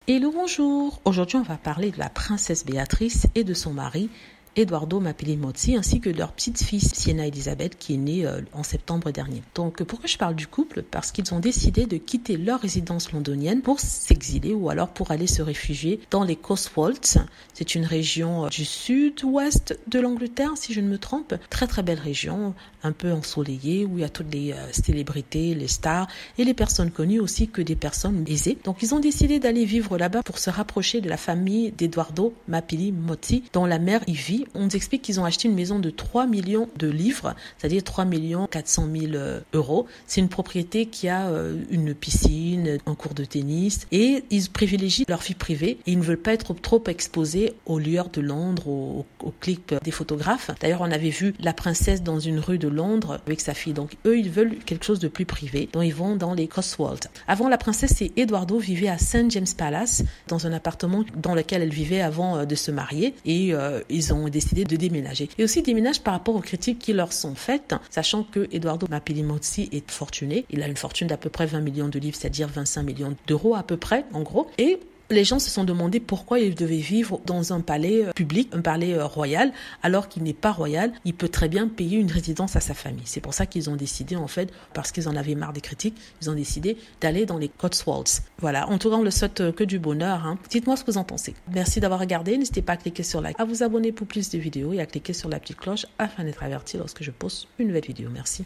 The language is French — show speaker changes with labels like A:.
A: Hello, bonjour. Aujourd'hui, on va parler de la princesse Béatrice et de son mari, Edoardo Mapelli-Mozzi, ainsi que de leur petite fille Sienna Elizabeth qui est née en septembre dernier. Donc pourquoi je parle du couple? Parce qu'ils ont décidé de quitter leur résidence londonienne pour s'exiler ou alors pour aller se réfugier dans les Cotswolds. C'est une région du sud-ouest de l'Angleterre, si je ne me trompe. Très très belle région, un peu ensoleillée, où il y a toutes les célébrités, les stars et les personnes connues aussi que des personnes aisées. Donc ils ont décidé d'aller vivre là-bas pour se rapprocher de la famille d'Edoardo Mapelli-Mozzi, dont la mère y vit. On nous explique qu'ils ont acheté une maison de 3 millions de livres, c'est-à-dire 3 400 000 euros. C'est une propriété qui a une piscine, un court de tennis, et ils privilégient leur vie privée et ils ne veulent pas être trop exposés aux lueurs de Londres, aux clips des photographes. D'ailleurs, on avait vu la princesse dans une rue de Londres avec sa fille. Donc eux, ils veulent quelque chose de plus privé, donc ils vont dans les Cotswolds. Avant, la princesse et Edoardo vivaient à St. James Palace, dans un appartement dans lequel elle vivait avant de se marier, et ils ont décidé de déménager. Et aussi déménage par rapport aux critiques qui leur sont faites, sachant que Edoardo Mapelli-Mozzi est fortuné. Il a une fortune d'à peu près 20 millions de livres, c'est-à-dire 25 millions d'euros à peu près, en gros. Et les gens se sont demandé pourquoi il devait vivre dans un palais public, un palais royal, alors qu'il n'est pas royal. Il peut très bien payer une résidence à sa famille. C'est pour ça qu'ils ont décidé, en fait, parce qu'ils en avaient marre des critiques, ils ont décidé d'aller dans les Cotswolds. Voilà, en tout cas, on le souhaite que du bonheur. Dites-moi ce que vous en pensez. Merci d'avoir regardé. N'hésitez pas à cliquer sur like, à vous abonner pour plus de vidéos et à cliquer sur la petite cloche afin d'être averti lorsque je poste une nouvelle vidéo. Merci.